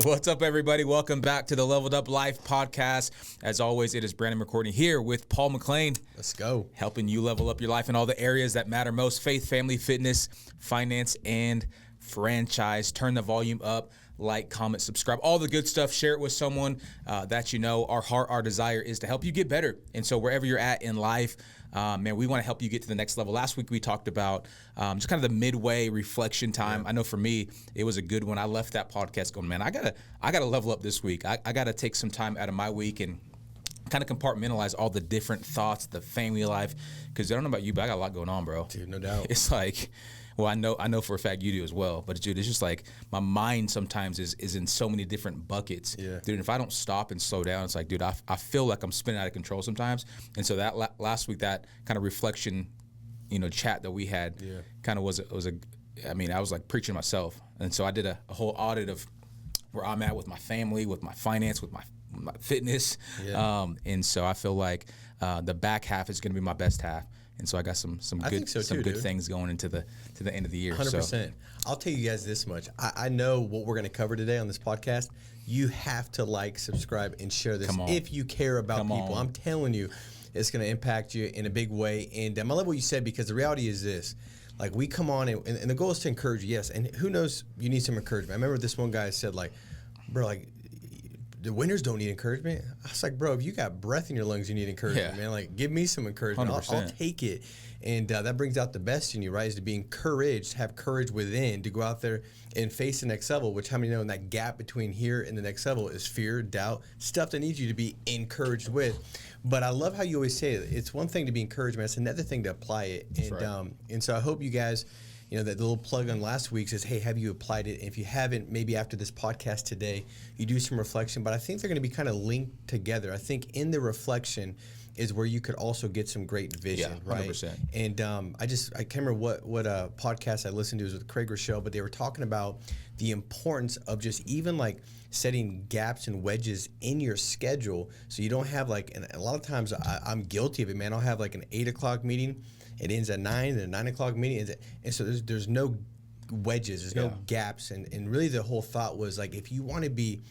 What's up, everybody? Welcome back to the Leveled Up Life podcast. As always, it is Brandon McCourtney here with Paul McLean. Let's go. Helping you level up your life in all the areas that matter most: faith, family, fitness, finance, and franchise. Turn the volume up, like, comment, subscribe, all the good stuff. Share it with someone that you know. Our heart, our desire is to help you get better. And so wherever you're at in life, man, we want to help you get to the next level. Last week we talked about just kind of the midway reflection time. Yeah. I know for me, it was a good one. I left that podcast going, man, I gotta level up this week. I gotta take some time out of my week and kind of compartmentalize all the different thoughts, the family life. Because I don't know about you, but I got a lot going on, bro. Dude, no doubt. It's like, well, I know for a fact you do as well. But dude, it's just like my mind sometimes is in so many different buckets. Yeah. Dude, if I don't stop and slow down, it's like, dude, I feel like I'm spinning out of control sometimes. And so that last week, that kind of reflection, chat that we had, kind of was I was like preaching to myself. And so I did a whole audit of where I'm at with my family, with my finance, with my fitness. Yeah. And so I feel like the back half is going to be my best half. And so I got some good things going into the end of the year. 100%. So. I'll tell you guys this much. I know what we're going to cover today on this podcast. You have to like, subscribe, and share this if you care about people. I'm telling you, it's going to impact you in a big way. And I love what you said, because the reality is this. Like, we come on, and the goal is to encourage you, yes. And who knows, you need some encouragement. I remember this one guy said, like, bro, like, the winners don't need encouragement. I was like, bro, if you got breath in your lungs, you need encouragement, man. Like, give me some encouragement. I'll take it. And that brings out the best in you, right? Is to be encouraged, have courage within, to go out there and face the next level, which how many know in that gap between here and the next level is fear, doubt, stuff that needs you to be encouraged with. But I love how you always say it. It's one thing to be encouraged, man. It's another thing to apply it. And right. And so I hope you guys, that little plug on last week says, hey, have you applied it? And if you haven't, maybe after this podcast today, you do some reflection. But I think they're going to be kind of linked together. I think in the reflection is where you could also get some great vision, right? 100%. And I can't remember what podcast I listened to. It was with Craig Rochelle, but they were talking about the importance of just even like setting gaps and wedges in your schedule, so you don't have like, and a lot of times I'm guilty of it, man. I'll have like an 8 o'clock meeting. It ends at 9, and a 9 o'clock meeting. And so there's no wedges, there's no gaps. And really the whole thought was like, if you want to be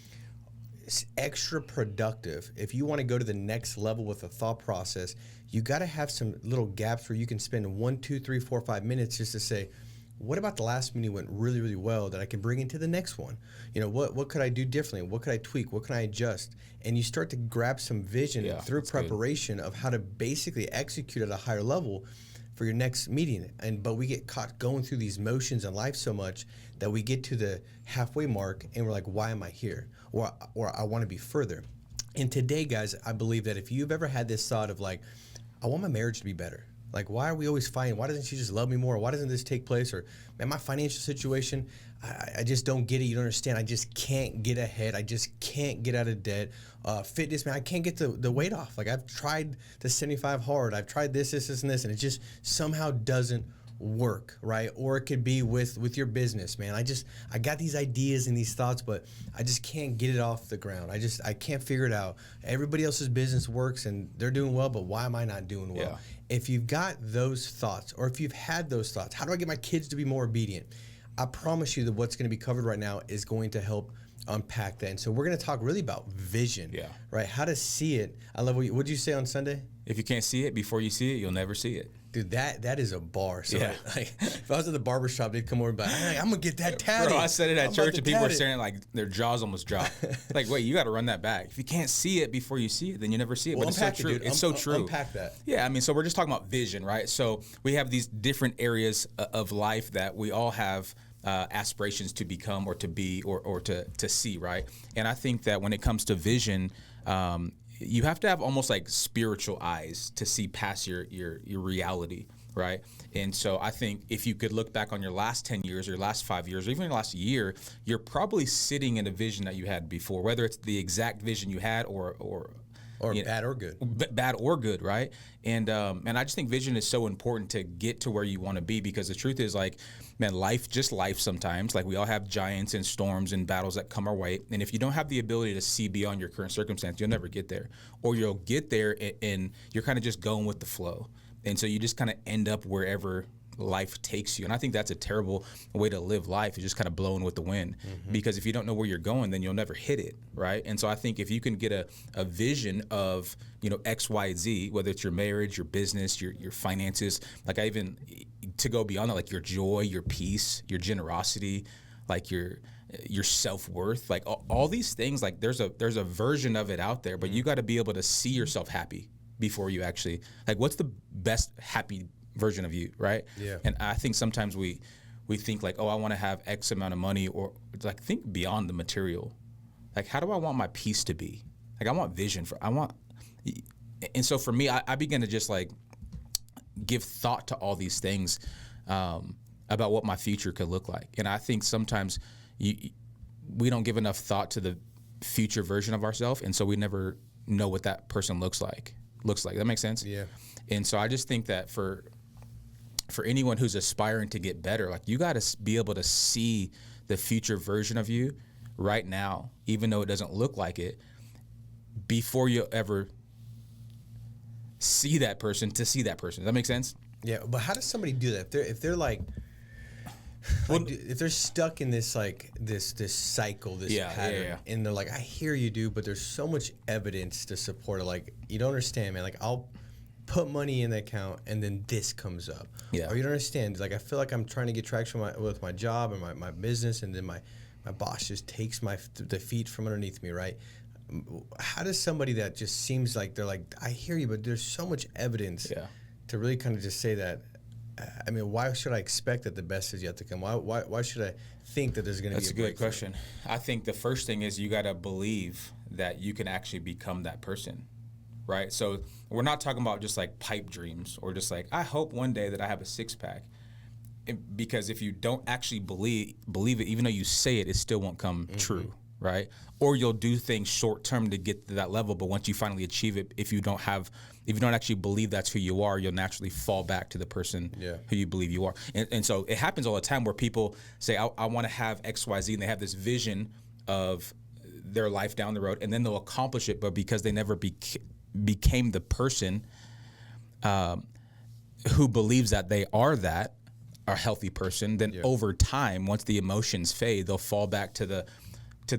extra productive, if you want to go to the next level with a thought process, you got to have some little gaps where you can spend 1, 2, 3, 4, 5 minutes just to say, what about the last meeting went really, really well that I can bring into the next one? What could I do differently? What could I tweak? What can I adjust? And you start to grab some vision through preparation of how to basically execute at a higher level for your next meeting. But we get caught going through these motions in life so much that we get to the halfway mark and we're like, why am I here? Or I want to be further. And today, guys, I believe that if you've ever had this thought of like, I want my marriage to be better. Like, why are we always fighting? Why doesn't she just love me more? Why doesn't this take place? Or, man, my financial situation, I just don't get it. You don't understand. I just can't get ahead. I just can't get out of debt. Fitness, man, I can't get the weight off. Like, I've tried the 75 hard. I've tried this, and this, and it just somehow doesn't work, right? Or it could be with your business, man. I got these ideas and these thoughts, but I just can't get it off the ground. I can't figure it out. Everybody else's business works and they're doing well, but why am I not doing well? Yeah. If you've got those thoughts, or if you've had those thoughts, how do I get my kids to be more obedient? I promise you that what's going to be covered right now is going to help unpack that. And so we're going to talk really about vision, right? How to see it. I love what did you say on Sunday? If you can't see it before you see it, you'll never see it. Dude, that is a bar. So like, if I was at the barbershop, they'd come over and be like, hey, I'm going to get that tatty. Bro, I said it at church and people were staring like their jaws almost dropped. Like, wait, you got to run that back. If you can't see it before you see it, then you never see it. Well, but it's so true. It's so true. Unpack that. Yeah, so we're just talking about vision, right? So we have these different areas of life that we all have aspirations to become or to be or to see, right? And I think that when it comes to vision, you have to have almost like spiritual eyes to see past your reality, right? And so I think if you could look back on your last 10 years or your last 5 years or even your last year, you're probably sitting in a vision that you had before, whether it's the exact vision you had or bad or good. Bad or good, right? And I just think vision is so important to get to where you want to be, because the truth is, like, man, life sometimes. Like, we all have giants and storms and battles that come our way. And if you don't have the ability to see beyond your current circumstance, you'll never get there. Or you'll get there and you're kind of just going with the flow. And so you just kind of end up wherever life takes you. And I think that's a terrible way to live life, is just kind of blowing with the wind. Because if you don't know where you're going, then you'll never hit it, right? And so I think if you can get a vision of, X, Y, Z, whether it's your marriage, your business, your finances, like to go beyond that, like your joy, your peace, your generosity, like your self-worth, like all these things, like there's a version of it out there, but you got to be able to see yourself happy before you actually, like, what's the best happy version of you, right? Yeah. And I think sometimes we think like, oh, I want to have X amount of money, or like think beyond the material. Like, how do I want my peace to be? Like, I want vision and so for me, I began to just like give thought to all these things about what my future could look like. And I think sometimes we don't give enough thought to the future version of ourselves, and so we never know what that person looks like. That makes sense? Yeah. And so I just think that for anyone who's aspiring to get better, like, you got to be able to see the future version of you right now, even though it doesn't look like it, before you ever see that person to see that person. Does that make sense? Yeah, but how does somebody do that? If they're like, if they're stuck in this like this cycle, this pattern, and they're like, I hear you, dude, but there's so much evidence to support it. Like, you don't understand, man. Like, I'll put money in the account and then this comes up. Yeah. Or you don't understand. Like, I feel like I'm trying to get traction with my job and my business, and then my boss just takes the feet from underneath me, right? How does somebody that just seems like they're like, I hear you, but there's so much evidence to really kind of just say that, I mean, why should I expect that the best is yet to come? Why should I think that there's going to be a breakthrough? That's a good question. I think the first thing is you got to believe that you can actually become that person, right? So we're not talking about just like pipe dreams, or just like, I hope one day that I have a six-pack. Because if you don't actually believe it, even though you say it, it still won't come true, right? Or you'll do things short term to get to that level, but once you finally achieve it, if you don't actually believe that's who you are, you'll naturally fall back to the person who you believe you are. And so it happens all the time where people say, I want to have X, Y, Z, and they have this vision of their life down the road, and then they'll accomplish it, but because they never became the person who believes that they are a healthy person, then over time, once the emotions fade, they'll fall back to the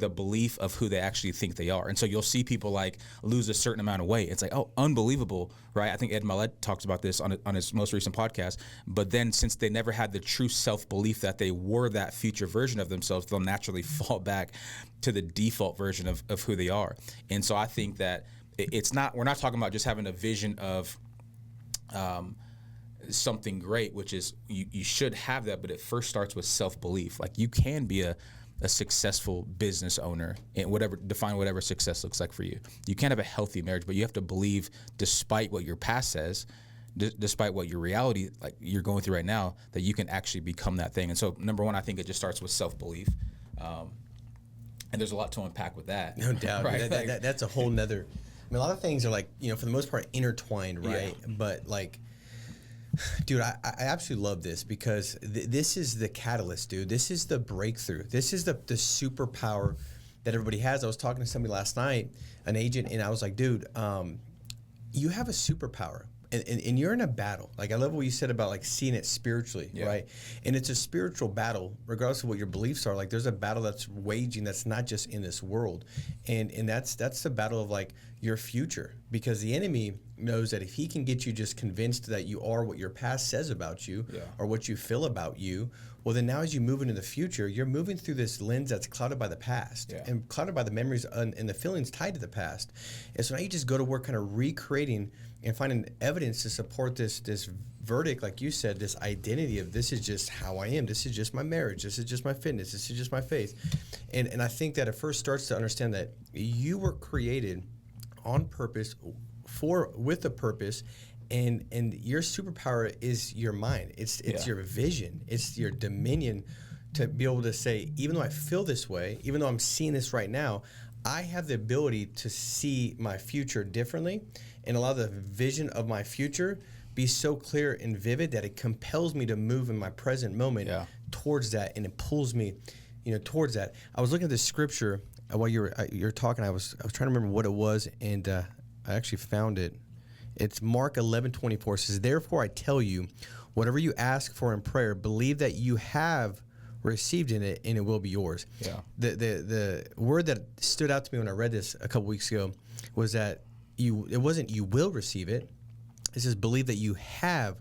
belief of who they actually think they are. And so you'll see people like lose a certain amount of weight. It's like, oh, unbelievable, right? I think Ed Mylett talks about this on his most recent podcast. But then since they never had the true self-belief that they were that future version of themselves, they'll naturally fall back to the default version of who they are. And so I think that we're not talking about just having a vision of something great, which is you should have that, but it first starts with self-belief. Like, you can be a successful business owner, and define whatever success looks like for you. You can have a healthy marriage, but you have to believe, despite what your past says, despite what your reality, like you're going through right now, that you can actually become that thing. And so, number one, I think it just starts with self-belief. And there's a lot to unpack with that. No doubt. Right? That's a whole nother. I mean, a lot of things are like, for the most part, intertwined, right? Yeah. But like, dude, I absolutely love this, because this is the catalyst, dude. This is the breakthrough. This is the superpower that everybody has. I was talking to somebody last night, an agent, and I was like, dude, you have a superpower. And you're in a battle. Like, I love what you said about like seeing it spiritually, right? And it's a spiritual battle, regardless of what your beliefs are. Like, there's a battle that's waging that's not just in this world, and that's the battle of like your future, because the enemy knows that if he can get you just convinced that you are what your past says about you, or what you feel about you, well, then now as you move into the future, you're moving through this lens that's clouded by the past and clouded by the memories and the feelings tied to the past. And so now you just go to work kind of recreating and finding evidence to support this verdict, like you said, this identity of, this is just how I am. This is just my marriage. This is just my fitness. This is just my faith. And I think that it first starts to understand that you were created on purpose, with a purpose, and your superpower is your mind. It's your vision. It's your dominion to be able to say, even though I feel this way, even though I'm seeing this right now, I have the ability to see my future differently and allow the vision of my future be so clear and vivid that it compels me to move in my present moment towards that, and it pulls me, towards that. I was looking at this scripture while you were talking. I was trying to remember what it was, and I actually found it. It's Mark 11:24 says, therefore I tell you, whatever you ask for in prayer, believe that you have received in it and it will be yours. Yeah. The word that stood out to me when I read this a couple weeks ago was that it wasn't you will receive it. It says believe that you have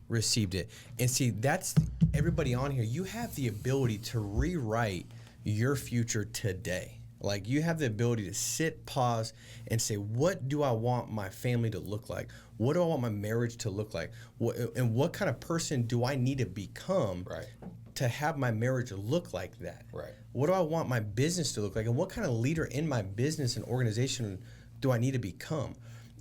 received it. And see, that's everybody on here. You have the ability to rewrite your future today. Like you have the ability to sit, pause, and say, what do I want my family to look like? What do I want my marriage to look like? And what kind of person do I need to become to have my marriage look like that? Right. What do I want my business to look like? And what kind of leader in my business and organization do I need to become?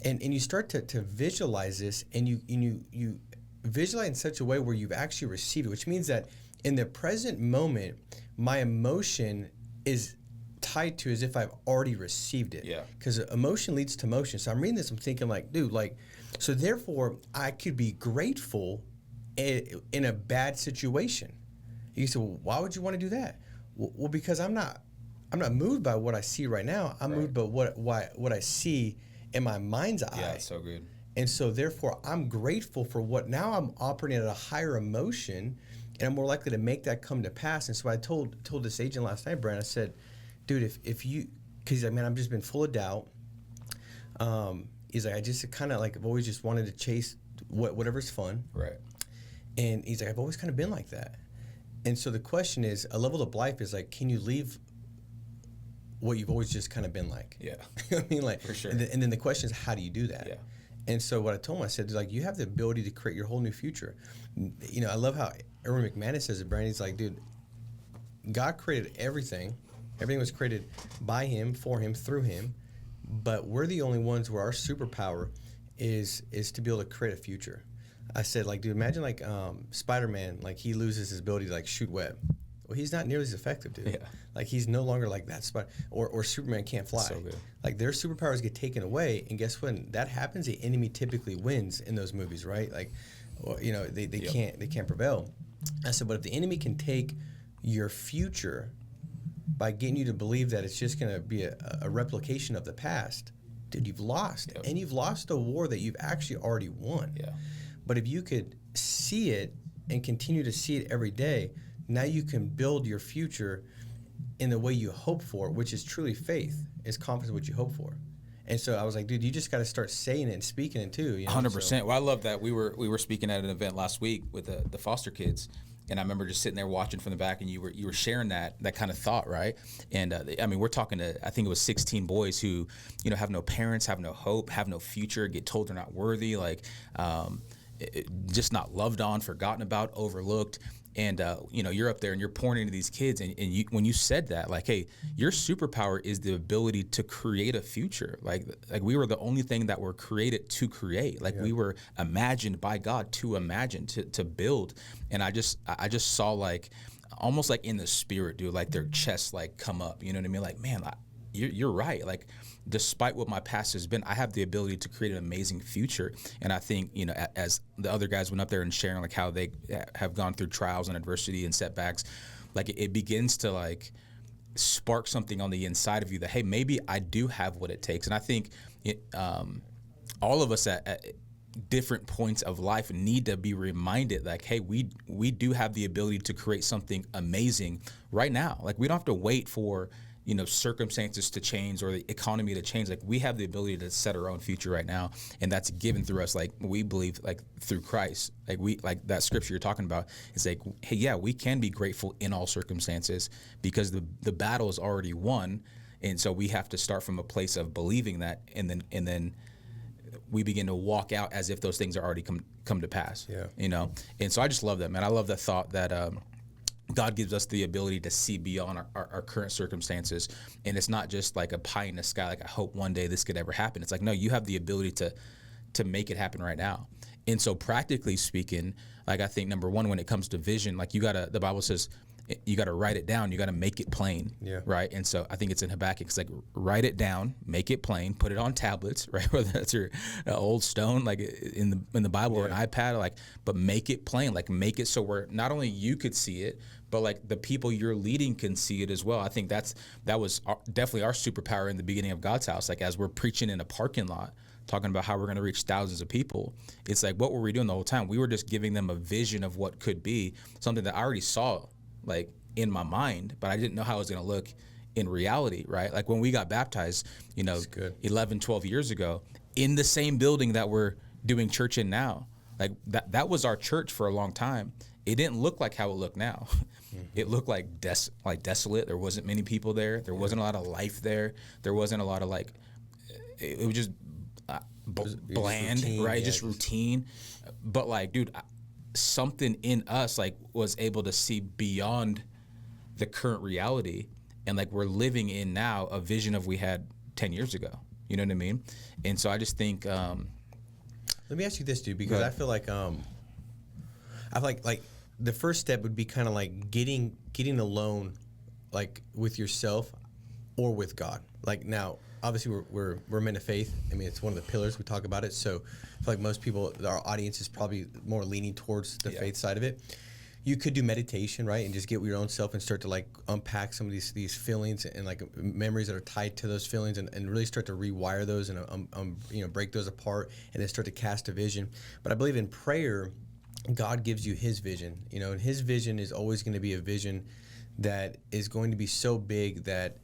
And you start to visualize this, and you visualize in such a way where you've actually received it, which means that in the present moment, my emotion is tied to as if I've already received it. Yeah. Because emotion leads to motion. So I'm reading this, I'm thinking like, dude, like, so therefore I could be grateful in a bad situation. You say, well, why would you want to do that? Well, because I'm not moved by what I see right now. I'm moved by what I see in my mind's eye. Yeah, it's so good. And so therefore I'm grateful for what now I'm operating at a higher emotion, and I'm more likely to make that come to pass. And so I told this agent last night, Brian, I said, dude, if you, because man, I've just been full of doubt. He's like, I just kind of like, I've always just wanted to chase whatever's fun. Right. And he's like, I've always kind of been like that. And so the question is, a level of life is like, can you leave what you've always just kind of been like? Yeah. I mean, like, for sure. And then the question is, how do you do that? Yeah. And so what I told him, I said, like, you have the ability to create your whole new future. You know, I love how Erwin McManus says it, Brian. He's like, dude, God created everything. Everything was created by him, for him, through him. But we're the only ones where our superpower is to be able to create a future. I said, like, dude, imagine like Spider-Man, like he loses his ability to like shoot web. Well, he's not nearly as effective, dude. Yeah. Like he's no longer like that Spider, or Superman can't fly. So good. Like their superpowers get taken away, and guess when that happens, the enemy typically wins in those movies, right? Like, you know, they can't prevail. I said, but if the enemy can take your future by getting you to believe that it's just going to be a replication of the past, dude, you've lost. Yep. And you've lost a war that you've actually already won. Yeah. But if you could see it and continue to see it every day, now you can build your future in the way you hope for, which is truly faith, is confidence in what you hope for. And so I was like, dude, you just got to start saying it and speaking it too. You know? 100%. So. Well, I love that. We were speaking at an event last week with the foster kids, and I remember just sitting there watching from the back, and you were sharing that kind of thought, right? And I mean, we're talking to, I think it was 16 boys who, you know, have no parents, have no hope, have no future, get told they're not worthy, like just not loved on, forgotten about, overlooked. And you know, you're up there and you're pouring into these kids, and you, when you said that, like, hey, your superpower is the ability to create a future. Like we were the only thing that were created to create. Like we were imagined by God to imagine, to build. And I just saw, like, almost like in the spirit, dude, like their chests like come up. You know what I mean? Like, man, you're right. Like, despite what my past has been, I have the ability to create an amazing future. And I think, you know, as the other guys went up there and sharing like how they have gone through trials and adversity and setbacks, like it begins to like spark something on the inside of you that, hey, maybe I do have what it takes. And I think all of us at different points of life need to be reminded, like, hey, we do have the ability to create something amazing right now. Like, we don't have to wait for, you know, circumstances to change or the economy to change. Like, we have the ability to set our own future right now, and that's given through us. Like, we believe, like, through Christ. Like that scripture you're talking about, it's like, hey, yeah, we can be grateful in all circumstances because the battle is already won, and so we have to start from a place of believing that, and then we begin to walk out as if those things are already come to pass. Yeah. You know, and so I just love that, man. I love that thought that God gives us the ability to see beyond our current circumstances. And it's not just like a pie in the sky, like, I hope one day this could ever happen. It's like, no, you have the ability to make it happen right now. And so practically speaking, like, I think number one, when it comes to vision, like, the Bible says you got to write it down. You got to make it plain. Yeah. Right. And so I think it's in Habakkuk. It's like, write it down, make it plain, put it on tablets, right? Whether that's your old stone, like in the Bible, or an iPad, like, but make it plain, like, make it so where not only you could see it, but like the people you're leading can see it as well. I think that was definitely our superpower in the beginning of God's house. Like, as we're preaching in a parking lot, talking about how we're going to reach thousands of people. It's like, what were we doing the whole time? We were just giving them a vision of what could be, something that I already saw like in my mind, but I didn't know how it was going to look in reality, right? Like when we got baptized, 11, 12 years ago, in the same building that we're doing church in now, like that was our church for a long time. It didn't look like how it looked now. It looked like desolate. There wasn't many people there. There wasn't a lot of life there. There wasn't a lot of like, it was just bland, just routine, right? Yeah, just routine. But like, dude, something in us like was able to see beyond the current reality, and like we're living in now a vision of we had 10 years ago. You know what I mean? And so I just think. Let me ask you this, dude, because I feel like like the first step would be kind of like getting alone, like with yourself or with God. Like now, obviously we're men of faith. I mean, it's one of the pillars. We talk about it. So I feel like most people, our audience is probably more leaning towards the faith side of it. You could do meditation, right, and just get with your own self and start to like unpack some of these feelings and like memories that are tied to those feelings, and really start to rewire those and break those apart, and then start to cast a vision. But I believe in prayer, God gives you His vision, and His vision is always going to be a vision that is going to be so big that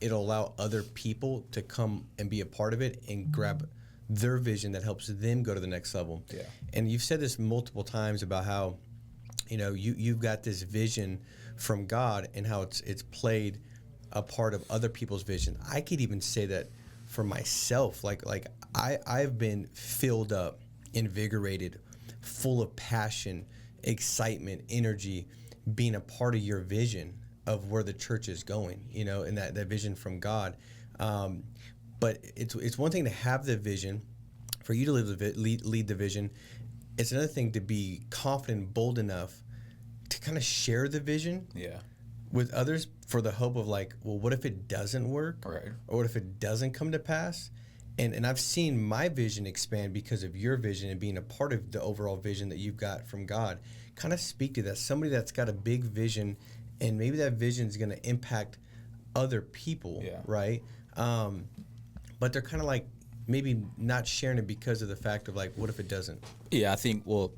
it'll allow other people to come and be a part of it and grab their vision that helps them go to the next level. Yeah. And you've said this multiple times about how, you've got this vision from God and how it's played a part of other people's vision. I could even say that for myself, like I've been filled up, invigorated, full of passion, excitement, energy, being a part of your vision of where the church is going, and that vision from God. But it's one thing to have the vision, for you to lead the vision. It's another thing to be confident, bold enough to kind of share the vision with others for the hope of like, well, what if it doesn't work? Right. Or what if it doesn't come to pass? And I've seen my vision expand because of your vision and being a part of the overall vision that you've got from God. Kind of speak to that. Somebody that's got a big vision, and maybe that vision is going to impact other people, right? But they're kind of like maybe not sharing it because of the fact of like, what if it doesn't? Yeah, I think, well,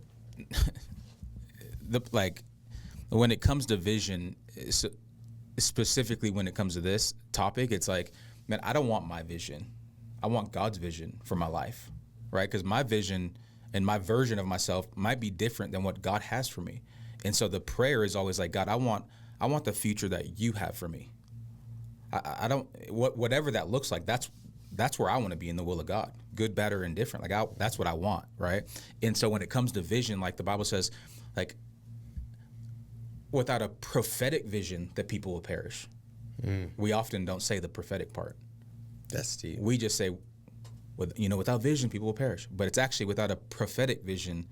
when it comes to vision, specifically when it comes to this topic, it's like, man, I don't want my vision. I want God's vision for my life, right? Because my vision and my version of myself might be different than what God has for me. And so the prayer is always like, God, I want the future that you have for me. I don't, whatever that looks like, that's where I want to be in the will of God, good, bad, or indifferent. Like that's what I want, right? And so when it comes to vision, like the Bible says, like without a prophetic vision, the people will perish. We often don't say the prophetic part. That's deep. We just say, without vision, people will perish. But it's actually without a prophetic vision,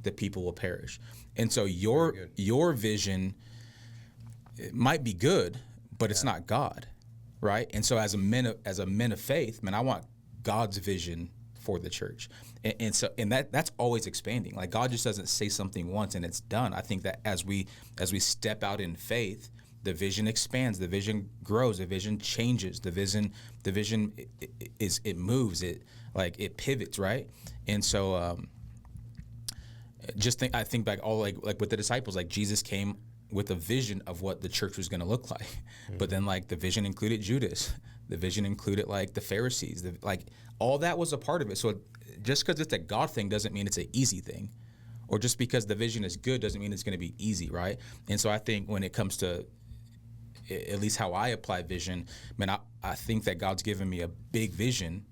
the people will perish. And so your vision, it might be good, but it's not God, right? And so as a men of faith, man, I want God's vision for the church. And that's always expanding. Like God just doesn't say something once and it's done. I think that as we step out in faith, the vision expands, the vision grows, the vision changes, the vision it moves, it pivots, right? And so I think back all like with the disciples, like Jesus came with a vision of what the church was going to look like. Mm-hmm. But then like the vision included Judas, the vision included like the Pharisees, all that was a part of it. So just because it's a God thing doesn't mean it's an easy thing, or just because the vision is good doesn't mean it's going to be easy, right? And so I think when it comes to at least how I apply vision, man, I think that God's given me a big vision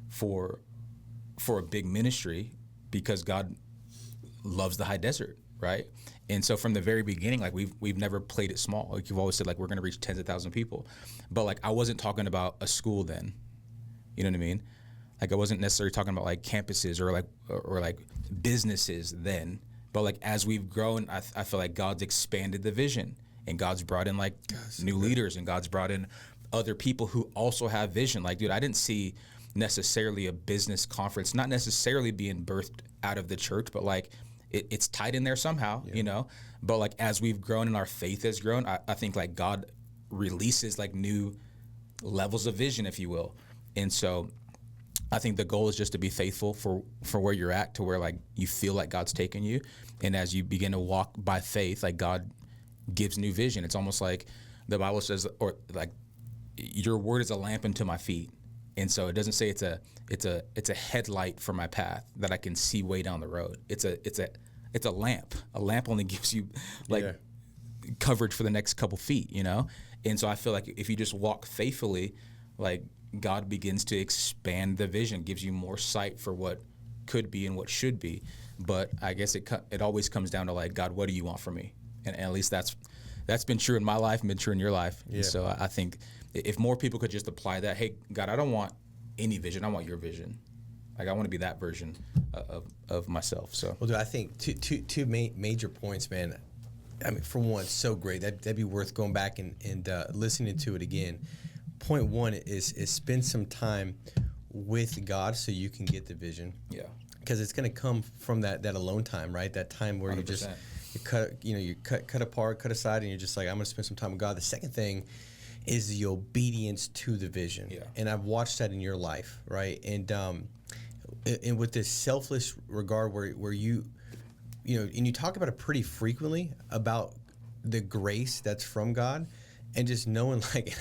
for a big ministry because God loves the high desert, right? And so from the very beginning, like we've never played it small. Like you've always said, like we're going to reach tens of thousands of people, but like I wasn't talking about a school then, you know what I mean? Like I wasn't necessarily talking about like campuses or like businesses then, but like as we've grown, I feel like God's expanded the vision. And God's brought in like new leaders, and God's brought in other people who also have vision. Like, dude, I didn't see necessarily a business conference, not necessarily being birthed out of the church, but like it's tied in there somehow, But like as we've grown and our faith has grown, I think like God releases like new levels of vision, if you will. And so I think the goal is just to be faithful for where you're at, to where like you feel like God's taking you. And as you begin to walk by faith, like God gives new vision. It's almost like the Bible says, or like your word is a lamp unto my feet. And so it doesn't say it's a headlight for my path that I can see way down the road. It's a lamp. A lamp only gives you like coverage for the next couple feet, you know? And so I feel like if you just walk faithfully, like God begins to expand the vision, gives you more sight for what could be and what should be. But I guess it always comes down to like, God, what do you want from me? And at least that's been true in my life and been true in your life. Yeah. And so I think if more people could just apply that, hey, God, I don't want any vision. I want your vision. Like, I want to be that version of myself. So, well, dude, I think two major points, man. I mean, for one, it's so great. That'd be worth going back and listening to it again. Point one is spend some time with God so you can get the vision. Yeah. Because it's going to come from that alone time, right? That time where 100%. you cut apart, cut aside, and you're just like, I'm going to spend some time with God. The second thing is the obedience to the vision. Yeah. And I've watched that in your life, right? And with this selfless regard where you know, and you talk about it pretty frequently about the grace that's from God, and just knowing, like,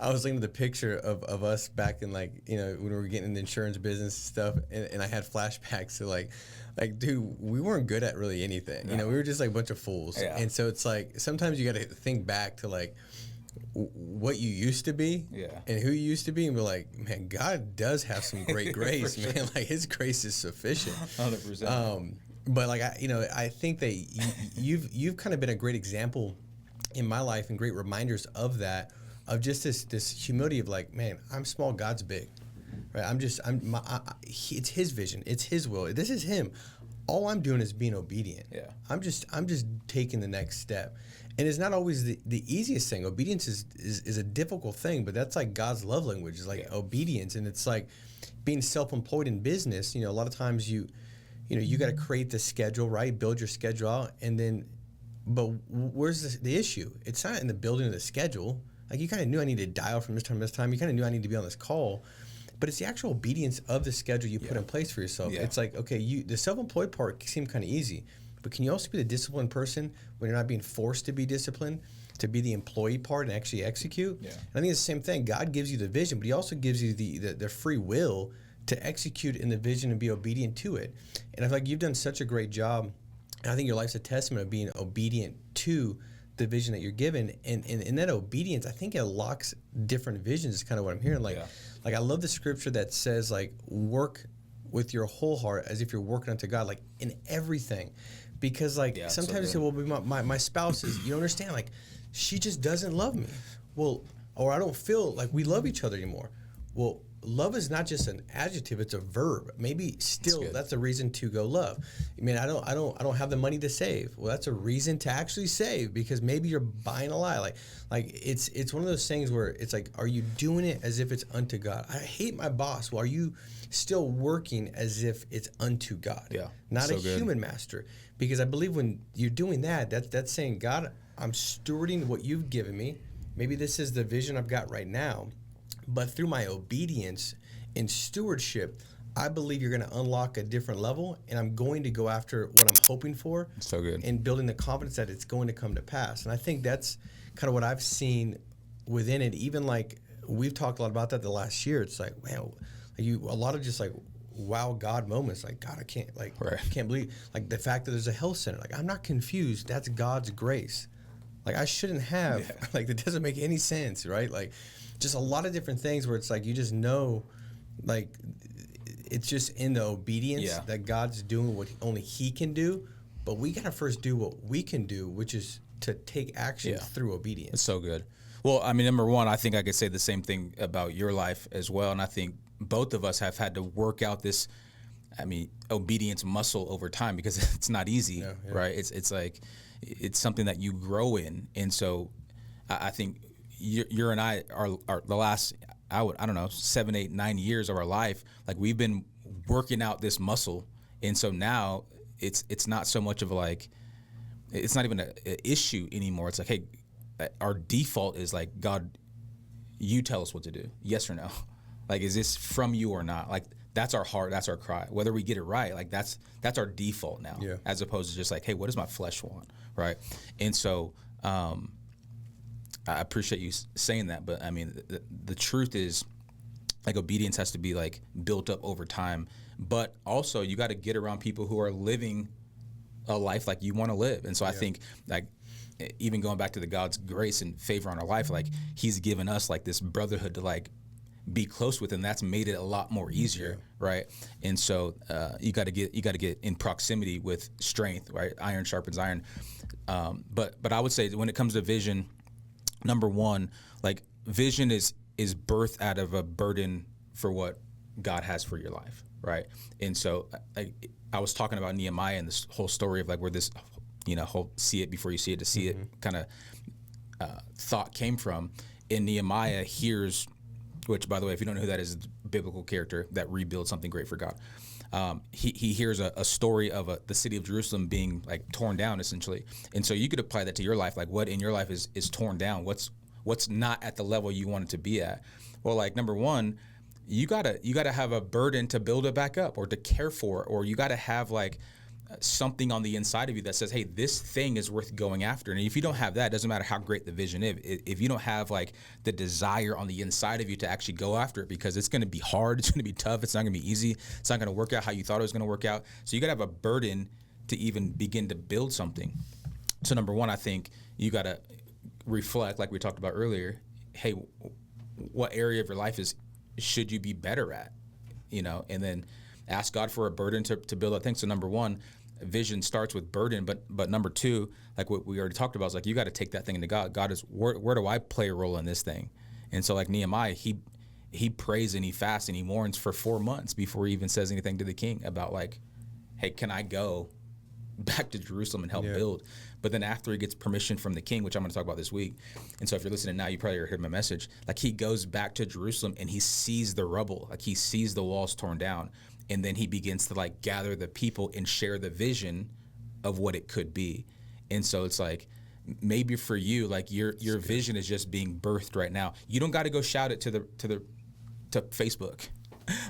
I was looking at the picture of us back in, like, you know, when we were getting in the insurance business and stuff, and I had flashbacks to like, dude, we weren't good at really anything. No. You know, we were just like a bunch of fools. Yeah. And so it's like, sometimes you got to think back to like what you used to be, and who you used to be, and be like, man, God does have some great grace, man. Sure. Like, His grace is sufficient. 100%. But like, I think that you've kind of been a great example in my life, and great reminders of that, of just this humility of like, man, I'm small, God's big, right? It's His vision, it's His will. This is Him. All I'm doing is being obedient. Yeah. I'm just taking the next step. And it's not always the easiest thing. Obedience is a difficult thing, but that's like God's love language, is like obedience. And it's like being self-employed in business. You know, a lot of times you got to create the schedule, right? Build your schedule out, and then, but where's the issue? It's not in the building of the schedule. Like, you kind of knew I needed to dial from this time to this time. You kind of knew I needed to be on this call, but it's the actual obedience of the schedule you put in place for yourself. Yeah. It's like, okay, the self-employed part seemed kind of easy, but can you also be the disciplined person when you're not being forced to be disciplined, to be the employee part and actually execute? Yeah. And I think it's the same thing. God gives you the vision, but He also gives you the free will to execute in the vision and be obedient to it. And I feel like you've done such a great job. And I think your life's a testament of being obedient to the vision that you're given. And in that obedience, I think it unlocks different visions, is kind of what I'm hearing. Like, I love the scripture that says, like, work with your whole heart as if you're working unto God, like, in everything. Because, like, sometimes you say, well, my spouse is, you don't understand, like, she just doesn't love me. Well, or I don't feel like we love each other anymore. Well, love is not just an adjective; it's a verb. Maybe still that's a reason to go love. I mean, I don't have the money to save. Well, that's a reason to actually save, because maybe you're buying a lie. Like it's one of those things where it's like, are you doing it as if it's unto God? I hate my boss. Well, are you still working as if it's unto God? Yeah, not so a human master. Because I believe when you're doing that, that's saying, God, I'm stewarding what you've given me. Maybe this is the vision I've got right now. But through my obedience and stewardship, I believe you're going to unlock a different level, and I'm going to go after what I'm hoping for. So good. And building the confidence that it's going to come to pass. And I think that's kind of what I've seen within it. Even like we've talked a lot about that the last year. It's like, man, a lot of just like wow God moments. Like, God, I can't I can't believe, like, the fact that there's a health center. Like, I'm not confused. That's God's grace. Like, I shouldn't have. Like, that doesn't make any sense, right? Like, just a lot of different things where it's like, you just know, like, it's just in the obedience that God's doing what only He can do. But we got to first do what we can do, which is to take action through obedience. It's so good. Well, I mean, number one, I think I could say the same thing about your life as well. And I think both of us have had to work out this, obedience muscle over time, because it's not easy, right? It's like, it's something that you grow in. And so I think you and I are the last, I don't know, 7, 8, 9 years of our life, like, we've been working out this muscle. And so now it's not so much of like, it's not even an issue anymore. It's like, hey, our default is like, God, you tell us what to do, yes or no. Like, is this from you or not? Like, that's our heart, that's our cry. Whether we get it right, like that's our default now, as opposed to just like, hey, what does my flesh want, right? And so I appreciate you saying that, but I mean, the truth is, like, obedience has to be like built up over time, but also you got to get around people who are living a life like you want to live. And so I think, like, even going back to the God's grace and favor on our life, like, he's given us like this brotherhood to like be close with, and that's made it a lot more easier, right? And so you got to get in proximity with strength, right? Iron sharpens iron. But I would say that when it comes to vision, number one, like, vision is birthed out of a burden for what God has for your life, right? And so I was talking about Nehemiah and this whole story of like where this, whole see it before you see it to see it kind of thought came from. In Nehemiah hears, which, by the way, if you don't know who that is, it's a biblical character that rebuilds something great for God. He hears a story of the city of Jerusalem being like torn down, essentially. And so you could apply that to your life. Like, what in your life is torn down? What's not at the level you want it to be at? Well, like, number one, you gotta have a burden to build it back up or to care for, or you gotta have like something on the inside of you that says, hey, this thing is worth going after. And if you don't have that, it doesn't matter how great the vision is. If you don't have like the desire on the inside of you to actually go after it, because it's going to be hard, it's going to be tough, it's not going to be easy, it's not going to work out how you thought it was going to work out. So you got to have a burden to even begin to build something. So number one, I think you got to reflect, like we talked about earlier. Hey, what area of your life should you be better at? And then ask God for a burden to build that thing. So number one, vision starts with burden, but number two, like what we already talked about, is like, you got to take that thing into God. God is, where do I play a role in this thing? And so like Nehemiah, he prays and he fasts and he mourns for 4 months before he even says anything to the king about like, hey, can I go back to Jerusalem and help build? But then after he gets permission from the king, which I'm going to talk about this week, and so if you're listening now, you probably heard my message, like, he goes back to Jerusalem and he sees the rubble, like he sees the walls torn down. And then he begins to like gather the people and share the vision of what it could be. And so it's like, maybe for you, like your vision is just being birthed right now. You don't got to go shout it to Facebook.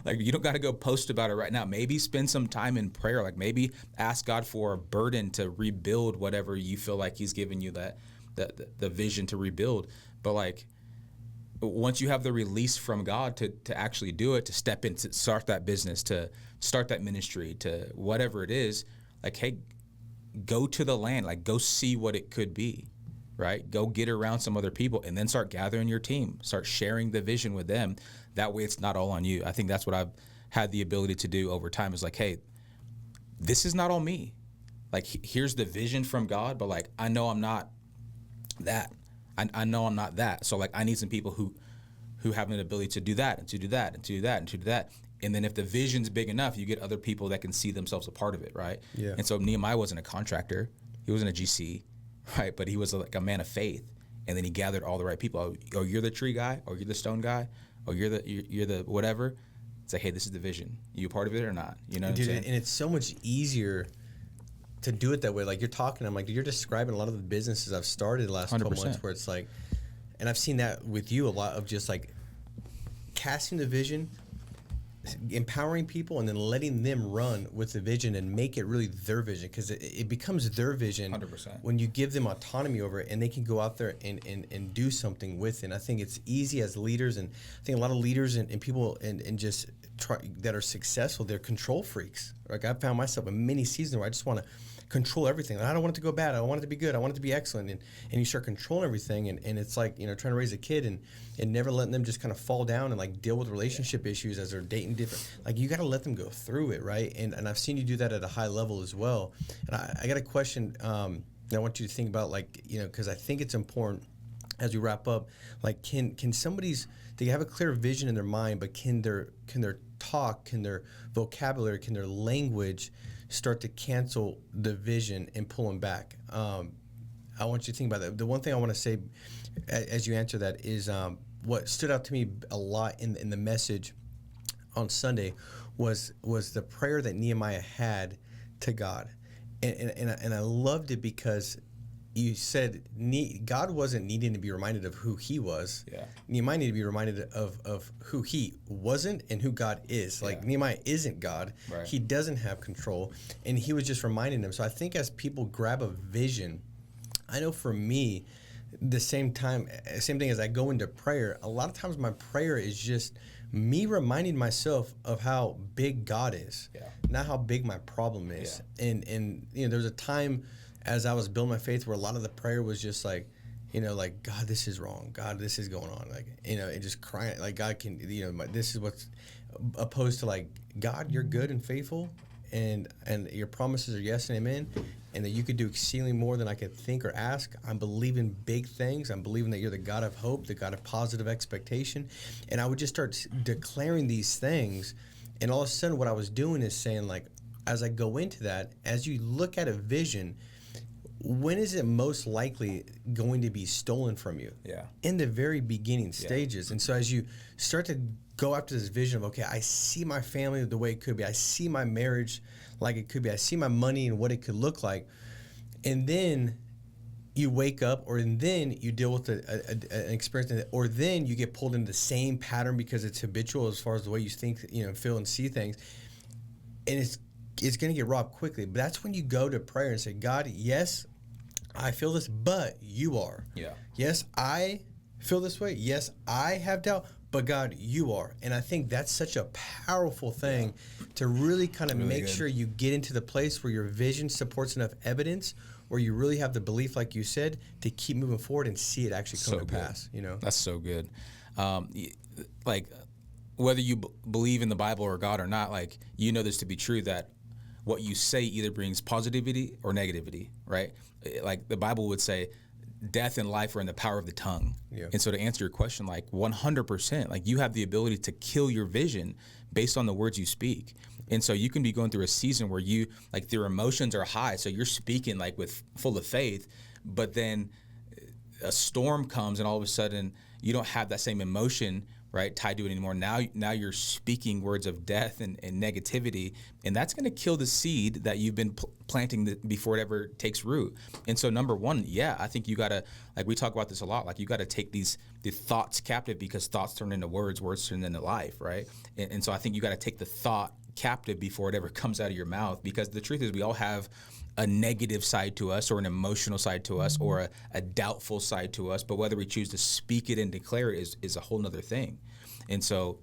Like, you don't got to go post about it right now. Maybe spend some time in prayer. Like, maybe ask God for a burden to rebuild whatever you feel like he's given you the vision to rebuild. But like, once you have the release from God to actually do it, to step in, to start that business, to start that ministry, to whatever it is, like, hey, go to the land, like, go see what it could be, right? Go get around some other people and then start gathering your team, start sharing the vision with them. That way it's not all on you. I think that's what I've had the ability to do over time, is like, hey, this is not all me. Like, here's the vision from God, but like, I know I'm not that. I know I'm not that. So like, I need some people who have an ability to do that and to do that and to do that and to do that. And then if the vision's big enough, you get other people that can see themselves a part of it, right? Yeah. And so Nehemiah wasn't a contractor. He wasn't a GC, right? But he was like a man of faith. And then he gathered all the right people. Oh, you're the tree guy, or you're the stone guy, or you're the whatever. It's like, hey, this is the vision. You a part of it or not? You know what I'm saying? And it's so much easier to do it that way. Like, you're talking, I'm like, you're describing a lot of the businesses I've started the last 12 months, where it's like, and I've seen that with you a lot, of just like casting the vision, empowering people, and then letting them run with the vision and make it really their vision, because it becomes their vision 100%. When you give them autonomy over it, and they can go out there and do something with it. And I think it's easy as leaders, and I think a lot of leaders and people and just that are successful, they're control freaks. Like, I found myself in many seasons where I just want to control everything. I don't want it to go bad. I want it to be good. I want it to be excellent. And you start controlling everything, and it's like, trying to raise a kid and never letting them just kind of fall down and like deal with relationship issues as they're dating different. Like, you got to let them go through it, right? And I've seen you do that at a high level as well. And I got a question that I want you to think about, like, because I think it's important as we wrap up. Like, can they have a clear vision in their mind, but can their talk, can their vocabulary, can their language start to cancel the vision and pull them back? I want you to think about that. The one thing I want to say as you answer that is what stood out to me a lot in the message on Sunday was the prayer that Nehemiah had to God. And I loved it because you said God wasn't needing to be reminded of who he was. Yeah. Nehemiah needed to be reminded of who he wasn't and who God is. Like Nehemiah isn't God. Right. He doesn't have control. And he was just reminding them. So I think as people grab a vision, I know for me, same thing as I go into prayer, a lot of times my prayer is just me reminding myself of how big God is, not how big my problem is. And there's a time as I was building my faith where a lot of the prayer was just like, like, God, this is wrong. God, this is going on. Like, and just crying, like, God can, this is what's opposed to like, God, you're good and faithful, and your promises are yes and amen, and that you could do exceedingly more than I could think or ask. I'm believing big things. I'm believing that you're the God of hope, the God of positive expectation. And I would just start declaring these things, and all of a sudden what I was doing is saying, like, as I go into that, as you look at a vision, when is it most likely going to be stolen from you? Yeah. In the very beginning stages. And so as you start to go after this vision of, okay, I see my family the way it could be. I see my marriage like it could be. I see my money and what it could look like. And then you wake up, and then you deal with an experience, or then you get pulled into the same pattern because it's habitual as far as the way you think, feel and see things. And it's going to get robbed quickly. But that's when you go to prayer and say, God, yes, I feel this, but you are. Yeah. Yes, I feel this way. Yes, I have doubt, but God, you are. And I think that's such a powerful thing to really kind of make sure you get into the place where your vision supports enough evidence, where you really have the belief, like you said, to keep moving forward and see it actually come to pass. That's so good. Like, whether you believe in the Bible or God or not, like, this to be true, that what you say either brings positivity or negativity, right? Like the Bible would say, death and life are in the power of the tongue. Yeah. And so to answer your question, like 100%, like you have the ability to kill your vision based on the words you speak. And so you can be going through a season where you, like, your emotions are high, so you're speaking like with full of faith, but then a storm comes and all of a sudden you don't have that same emotion, right, tied to it anymore. Now you're speaking words of death and negativity, and that's going to kill the seed that you've been planting before it ever takes root. And so number one, I think you got to, like we talk about this a lot, like you got to take the thoughts captive, because thoughts turn into words turn into life, right? And so I think you got to take the thought captive before it ever comes out of your mouth, because the truth is we all have a negative side to us, or an emotional side to us, or a doubtful side to us, but whether we choose to speak it and declare it is a whole nother thing. And so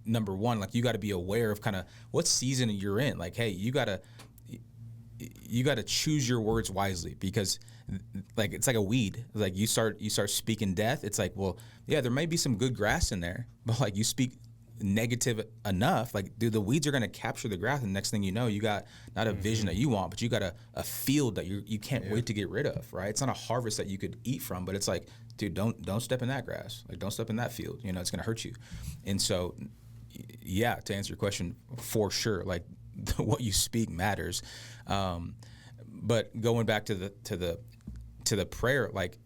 number one, like, you got to be aware of kind of what season you're in. Like, hey, you got to choose your words wisely, because like it's like a weed. Like you start speaking death, it's like, well, yeah, there may be some good grass in there, but like you speak negative enough, like, dude, the weeds are going to capture the grass, and next thing you know, you got not a vision that you want, but you got a field that you can't wait to get rid of, right? It's not a harvest that you could eat from, but it's like, dude, don't step in that grass, like, don't step in that field, it's going to hurt you. And so, to answer your question, for sure, like, what you speak matters. But going back to the prayer, like,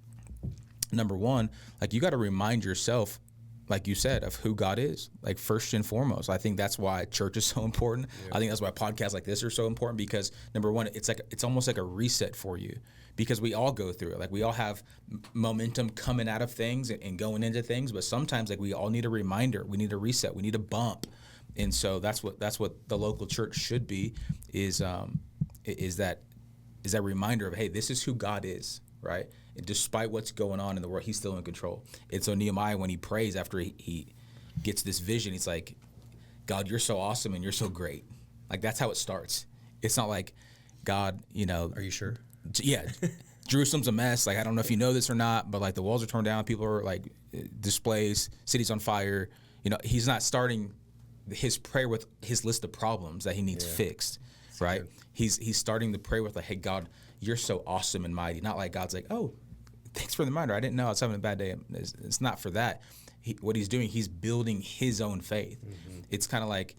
number one, like, you got to remind yourself, like you said, of who God is, like, first and foremost. I think that's why church is so important. I think that's why podcasts like this are so important, because number one, it's almost like a reset for you, because we all go through it. Like, we all have momentum coming out of things and going into things, but sometimes, like, we all need a reminder. We need a reset. We need a bump. And so that's what the local church should be, is that reminder of, hey, this is who God is, right? And despite what's going on in the world, he's still in control. And so Nehemiah, when he prays after he gets this vision, he's like, God, you're so awesome and you're so great. Like, that's how it starts. It's not like, God, are you sure? Yeah. Jerusalem's a mess. Like, I don't know if you know this or not, but like, the walls are torn down. People are like displaced. City's on fire. He's not starting his prayer with his list of problems that he needs fixed, right? Good. He's starting to pray with, like, hey, God, you're so awesome and mighty. Not like God's like, oh, thanks for the reminder, I didn't know I was having a bad day. It's not for that. What he's doing, he's building his own faith. Mm-hmm. It's kind of like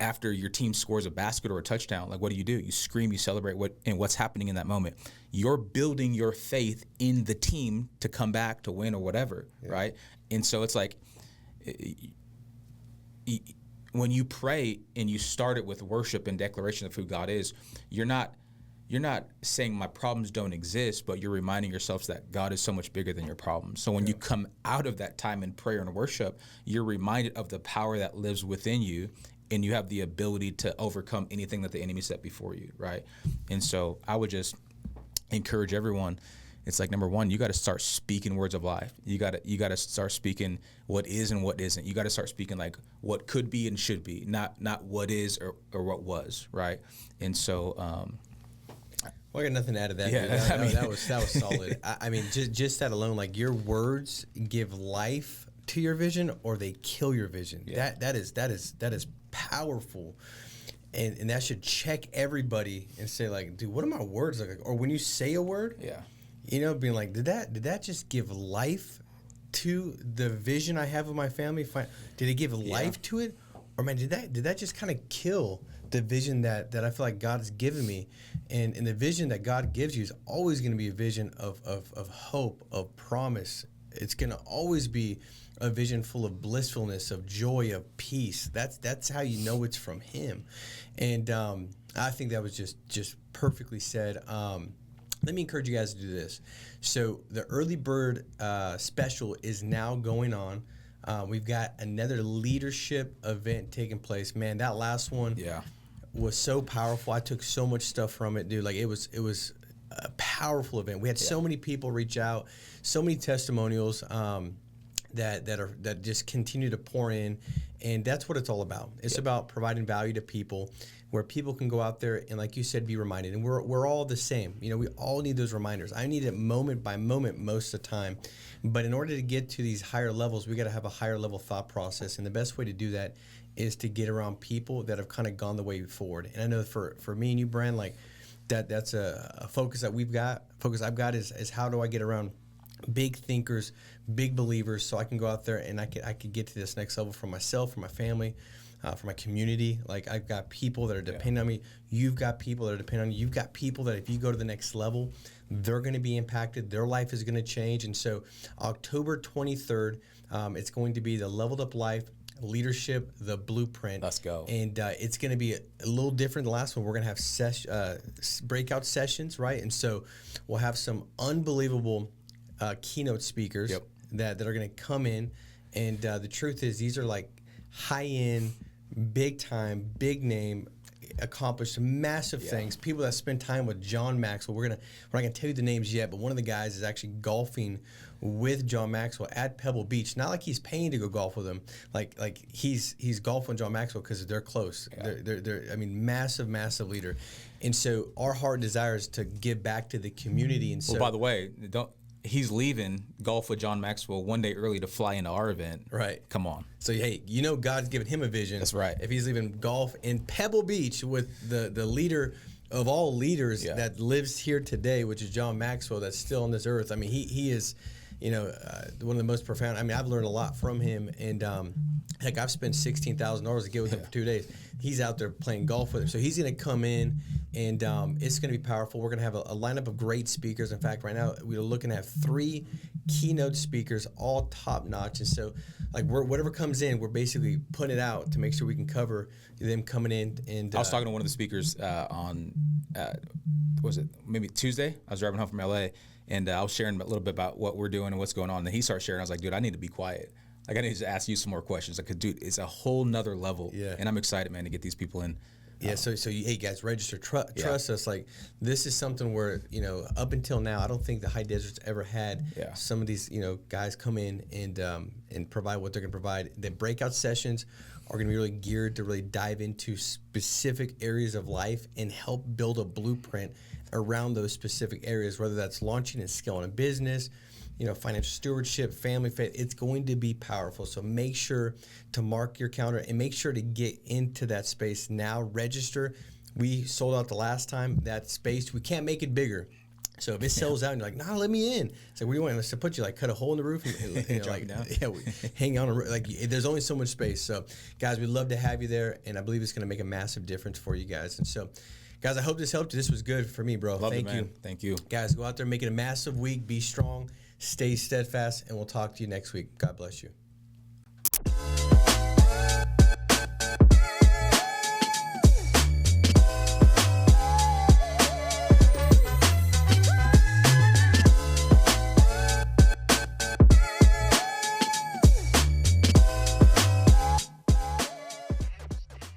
after your team scores a basket or a touchdown, like, what do? You scream, you celebrate what's happening in that moment. You're building your faith in the team to come back, to win, or whatever, right? And so it's like, when you pray and you start it with worship and declaration of who God is, you're not you're not saying my problems don't exist, but you're reminding yourselves that God is so much bigger than your problems. So when you come out of that time in prayer and worship, you're reminded of the power that lives within you, and you have the ability to overcome anything that the enemy set before you, right? And so I would just encourage everyone. It's like, number one, you got to start speaking words of life. You got to start speaking what is and what isn't. You got to start speaking like what could be and should be, not what is or what was, right? And so, well, I got nothing to add to that. Yeah, that was solid. I mean, just that alone, like your words give life to your vision, or they kill your vision. Yeah. That is powerful. And that should check everybody and say, like, dude, what are my words like? Or when you say a word, being like, did that just give life to the vision I have of my family? Did it give life to it? Or man, did that just kind of kill the vision that I feel like God's given me? And the vision that God gives you is always going to be a vision of hope, of promise. It's going to always be a vision full of blissfulness, of joy, of peace. That's how you know it's from Him. And I think that was just perfectly said. Let me encourage you guys to do this. So the early bird special is now going on. We've got another leadership event taking place. Man, that last one was so powerful. I took so much stuff from it, dude. Like it was a powerful event. We had so many people reach out, so many testimonials that just continue to pour in, and that's what it's all about. It's about providing value to people, where people can go out there and, like you said, be reminded. And we're all the same. We all need those reminders. I need it moment by moment most of the time. But in order to get to these higher levels, we got to have a higher level thought process. And the best way to do that is to get around people that have kind of gone the way forward. And I know for me and you, Brand, like that's a focus that we've got. Focus I've got is how do I get around big thinkers, big believers, so I can go out there and I could get to this next level for myself, for my family, for my community. Like I've got people that are depending on me. You've got people that are depending on you. You've got people that if you go to the next level, they're going to be impacted. Their life is going to change. And so October 23rd, it's going to be the Leveled Up Life Leadership, the Blueprint. Let's go. And it's going to be a little different than the last one. We're going to have breakout sessions, right? And so we'll have some unbelievable keynote speakers that are going to come in. And the truth is, these are like high-end, big-time, big-name, accomplished massive things. People that spend time with John Maxwell. We're not gonna tell you the names yet, but one of the guys is actually golfing with John Maxwell at Pebble Beach. Not like he's paying to go golf with him. Like he's golfing with John Maxwell because they're close. They're I mean, massive leader. And so our heart desire is to give back to the community. And so, well, by the way, he's leaving golf with John Maxwell one day early to fly into our event. Right. Come on. So, hey, God's given him a vision. That's right. If he's leaving golf in Pebble Beach with the leader of all leaders that lives here today, which is John Maxwell, that's still on this earth. I mean, he is, one of the most profound. I mean, I've learned a lot from him. And, heck, I've spent $16,000 to get with him for 2 days. He's out there playing golf with him. So he's going to come in, and it's going to be powerful. We're going to have a lineup of great speakers. In fact, right now, we're looking at 3 keynote speakers, all top-notch. And so, like, whatever comes in, we're basically putting it out to make sure we can cover them coming in. And I was talking to one of the speakers on, was it maybe Tuesday? I was driving home from L.A., and I was sharing a little bit about what we're doing and what's going on. And he started sharing. I was like, dude, I need to be quiet. Like, I need to ask you some more questions. Like, dude, it's a whole nother level. Yeah. And I'm excited, man, to get these people in. Yeah, so hey guys, register, trust us. Like, this is something where, up until now, I don't think the High Desert's ever had some of these, guys come in and provide what they're going to provide. The breakout sessions are going to be really geared to really dive into specific areas of life and help build a blueprint around those specific areas, whether that's launching and scaling a business, financial stewardship, family, faith. It's going to be powerful. So make sure to mark your calendar and make sure to get into that space now. Register. We sold out the last time. That space, we can't make it bigger. So if it sells out and you're like, nah, let me in. So what do you want us to put you? Like, cut a hole in the roof and drop it down. Hang on. Like, there's only so much space. So guys, we'd love to have you there, and I believe it's going to make a massive difference for you guys. And so, guys, I hope this helped you. This was good for me, bro. Thank you. Thank you. Guys, go out there, make it a massive week. Be strong, stay steadfast, and we'll talk to you next week. God bless you.